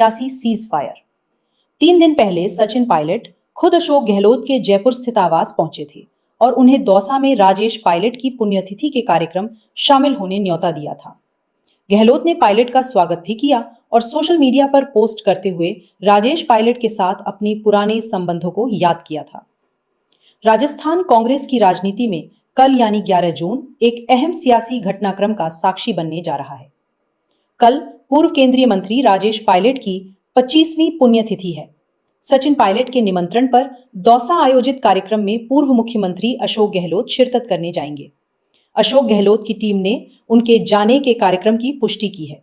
सियासी cease fire. 3 दिन पहले सचिन पायलट खुद अशोक गहलोत के जयपुर स्थित आवास पहुंचे थे और उन्हें दौसा में राजेश पायलट की पुण्यतिथि के कार्यक्रम शामिल होने न्योता दिया था। गहलोत ने पायलट का स्वागत भी किया और सोशल मीडिया पर पोस्ट करते हुए राजेश पायलट के साथ अपने पुराने संबंधों को याद किया था। राजस्थान कांग्रेस की राजनीति में कल यानी 11 जून एक अहम सियासी घटनाक्रम का साक्षी बनने जा रहा है। कल पूर्व केंद्रीय मंत्री राजेश पायलट की 25वीं पुण्यतिथि है। सचिन पायलट के निमंत्रण पर दौसा आयोजित कार्यक्रम में पूर्व मुख्यमंत्री अशोक गहलोत शिरकत करने जाएंगे। अशोक गहलोत की टीम ने उनके जाने के कार्यक्रम की पुष्टि की है।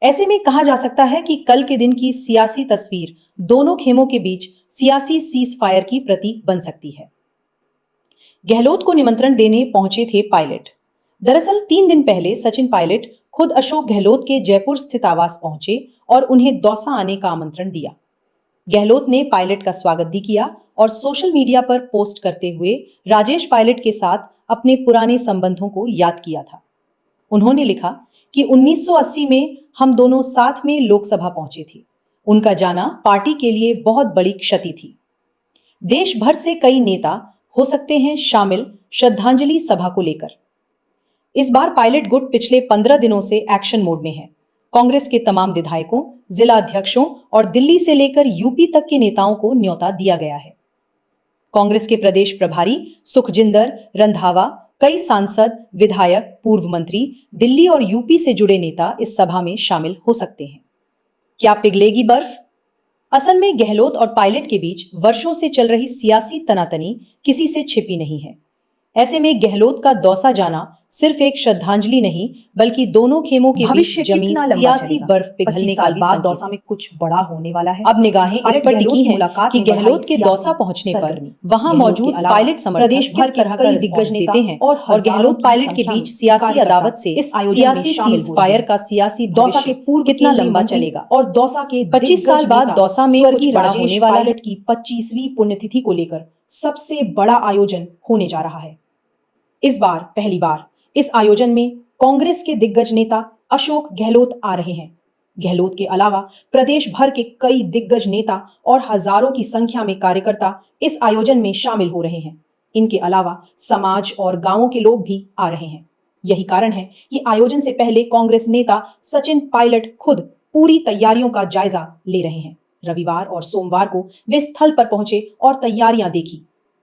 ऐसे में कहा जा सकता है कि कल के दिन की सियासी तस्वीर दोनों खेमों के बीच सियासी सीज फायर की प्रतीक बन सकती है। गहलोत को निमंत्रण देने पहुंचे थे पायलट। दरअसल 3 दिन पहले सचिन पायलट खुद अशोक गहलोत के जयपुर स्थित आवास पहुंचे और उन्हें दौसा आने का आमंत्रण दिया। गहलोत ने पायलट का स्वागत भी किया और सोशल मीडिया पर पोस्ट करते हुए राजेश पायलट के साथ अपने पुराने संबंधों को याद किया था। उन्होंने लिखा कि 1980 में हम दोनों साथ में लोकसभा पहुंचे थे। उनका जाना पार्टी के लिए बहुत बड़ी क्षति थी। देश भर से कई नेता हो सकते हैं शामिल श्रद्धांजलि सभा को लेकर। इस बार पायलट गुट पिछले 15 दिनों से एक्शन मोड में है। कांग्रेस के तमाम विधायकों, जिला अध्यक्षों और दिल्ली से लेकर यूपी तक के नेताओं को न्योता दिया गया है। कांग्रेस के प्रदेश प्रभारी सुखजिंदर रंधावा, कई सांसद, विधायक, पूर्व मंत्री, दिल्ली और यूपी से जुड़े नेता इस सभा में शामिल हो सकते हैं। क्या पिघलेगी बर्फ? असल में गहलोत और पायलट के बीच वर्षों से चल रही सियासी तनातनी किसी से छिपी नहीं है। ऐसे में गहलोत का दौसा जाना सिर्फ एक श्रद्धांजलि नहीं, बल्कि दोनों खेमों के बीच जमी सियासी बर्फ पिघलने का बाद दौसा में कुछ बड़ा होने वाला है। अब निगाहें इस पर टिकी हैं कि गहलोत के दौसा पहुंचने पर वहां मौजूद पायलट प्रदेश भर के कई दिग्गज नेता हैं और गहलोत पायलट के बीच सियासी अदावत से सियासी सीज फायर का सियासी दौसा के पूर्व कितना लंबा चलेगा और दौसा के 25 साल बाद दौसा में कुछ बड़ा होने वाला है। की 25वीं पुण्यतिथि को लेकर सबसे बड़ा आयोजन होने जा रहा है। इस बार पहली बार इस आयोजन में कांग्रेस के दिग्गज नेता अशोक गहलोत आ रहे हैं। गहलोत के अलावा प्रदेश भर के कई दिग्गज नेता और हजारों की संख्या में कार्यकर्ता इस आयोजन में शामिल हो रहे हैं। इनके अलावा समाज और गांवों के लोग भी आ रहे हैं। यही कारण है कि आयोजन से पहले कांग्रेस नेता सचिन पायलट खुद पूरी तैयारियों का जायजा ले रहे हैं। रविवार और सोमवार को वे स्थल पर पहुंचे और तैयारियां देखी।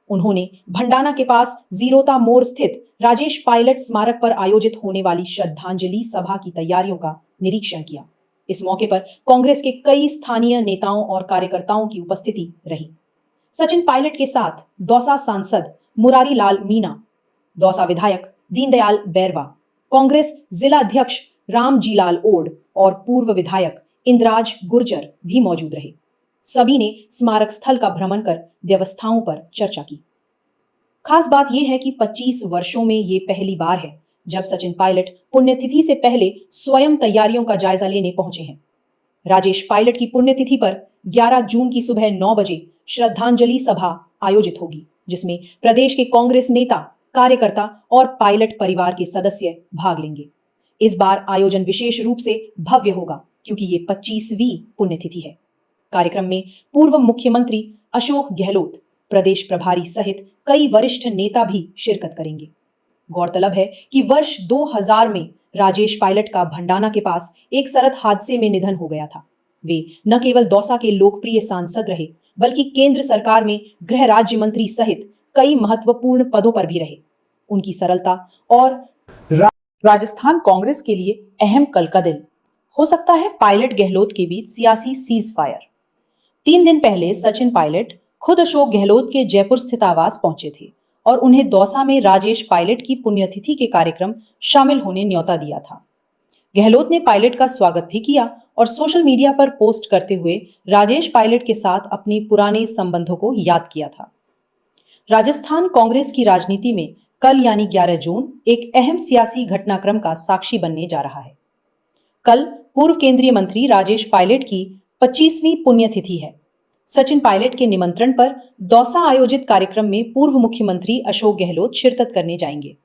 उन्होंने भंडाना के पास जीरोता मोड़ स्थित राजेश पायलट स्मारक पर आयोजित होने वाली श्रद्धांजलि सभा की तैयारियों का निरीक्षण किया। इस मौके पर कांग्रेस के कई स्थानीय नेताओं और कार्यकर्ताओं की उपस्थिति रही। सचिन पायलट के साथ दौसा सांसद मुरारी लाल मीणा, दौसा विधायक दीनदयाल बैरवा, कांग्रेस जिला अध्यक्ष रामजीलाल ओड और पूर्व विधायक इंद्राज गुर्जर भी मौजूद रहे। सभी ने स्मारक स्थल का भ्रमण कर व्यवस्थाओं पर चर्चा की। खास बात यह है कि 25 वर्षों में यह पहली बार है जब सचिन पायलट पुण्यतिथि से पहले स्वयं तैयारियों का जायजा लेने पहुंचे हैं। राजेश पायलट की पुण्यतिथि पर 11 जून की सुबह 9 बजे श्रद्धांजलि सभा आयोजित होगी, जिसमें प्रदेश के कांग्रेस नेता, कार्यकर्ता और पायलट परिवार के सदस्य भाग लेंगे। इस बार आयोजन विशेष रूप से भव्य होगा क्योंकि ये 25वीं पुण्यतिथि है। कार्यक्रम में पूर्व मुख्यमंत्री अशोक गहलोत, प्रदेश प्रभारी सहित कई वरिष्ठ नेता भी शिरकत करेंगे। गौरतलब है कि वर्ष 2000 में राजेश पायलट का भंडाना के पास एक सड़क हादसे में निधन हो गया था। वे न केवल दौसा के लोकप्रिय सांसद रहे, बल्कि केंद्र सरकार में गृह राज्य मंत्री सहित कई महत्वपूर्ण पदों पर भी रहे। उनकी सरलता और राजस्थान कांग्रेस के लिए अहम कल का दिन हो सकता है पायलट गहलोत के बीच सियासी सीज फायर। 3 दिन पहले सचिन पायलट खुद अशोक गहलोत के जयपुर स्थित आवास पहुंचे थे और उन्हें दौसा में राजेश पायलट की पुण्यतिथि के कार्यक्रम शामिल होने न्योता दिया था। गहलोत ने पायलट का स्वागत भी किया और सोशल मीडिया पर पोस्ट करते हुए राजेश पायलट के साथ अपने पुराने संबंधों को याद किया था। राजस्थान कांग्रेस की राजनीति में कल यानी 11 जून एक अहम सियासी घटनाक्रम का साक्षी बनने जा रहा है। कल पूर्व केंद्रीय मंत्री राजेश पायलट की 25वीं पुण्यतिथि है। सचिन पायलट के निमंत्रण पर दौसा आयोजित कार्यक्रम में पूर्व मुख्यमंत्री अशोक गहलोत शिरकत करने जाएंगे।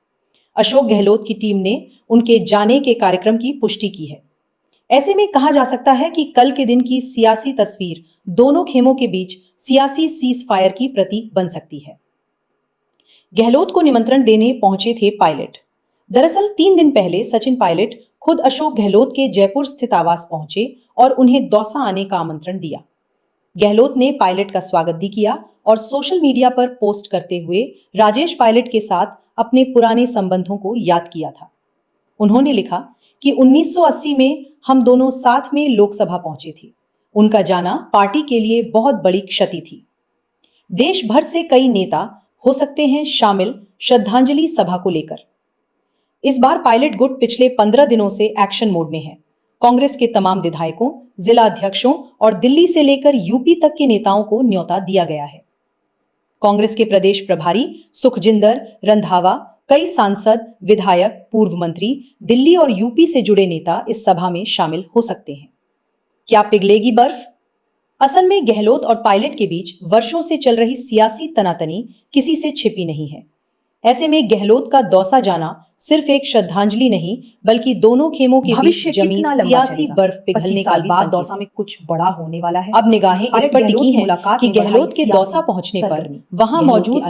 अशोक गहलोत की टीम ने उनके जाने के कार्यक्रम की पुष्टि की है। ऐसे में कहा जा सकता है कि कल के दिन की सियासी तस्वीर दोनों खेमों के बीच सियासी सीज फायर की प्रतीक बन सकती है। गहलोत को निमंत्रण देने पहुंचे थे पायलट। दरअसल 3 दिन पहले सचिन पायलट खुद अशोक गहलोत के जयपुर स्थित आवास पहुंचे और उन्हें दौसा आने का आमंत्रण दिया। गहलोत ने पायलट का स्वागत भी किया और सोशल मीडिया पर पोस्ट करते हुए राजेश पायलट के साथ अपने पुराने संबंधों को याद किया था। उन्होंने लिखा कि 1980 में हम दोनों साथ में लोकसभा पहुंचे थे। उनका जाना पार्टी के लिए बहुत बड़ी क्षति थी। देश भर से कई नेता हो सकते हैं शामिल श्रद्धांजलि सभा को लेकर। इस बार पायलट गुट पिछले 15 दिनों से एक्शन मोड में है। कांग्रेस के तमाम विधायकों, जिला अध्यक्षों और दिल्ली से लेकर यूपी तक के नेताओं को न्योता दिया गया है। कांग्रेस के प्रदेश प्रभारी सुखजिंदर रंधावा, कई सांसद, विधायक, पूर्व मंत्री, दिल्ली और यूपी से जुड़े नेता इस सभा में शामिल हो सकते हैं। क्या पिघलेगी बर्फ? असल में गहलोत और पायलट के बीच वर्षों से चल रही सियासी तनातनी किसी से छिपी नहीं है। ऐसे में गहलोत का दौसा जाना सिर्फ एक श्रद्धांजलि नहीं, बल्कि दोनों खेमों के बीच जमी सियासी बर्फ पिघलने का बाद दौसा में कुछ बड़ा होने वाला है। अब निगाहें इस पर टिकी हैं कि गहलोत के दौसा पहुंचने पर वहां मौजूद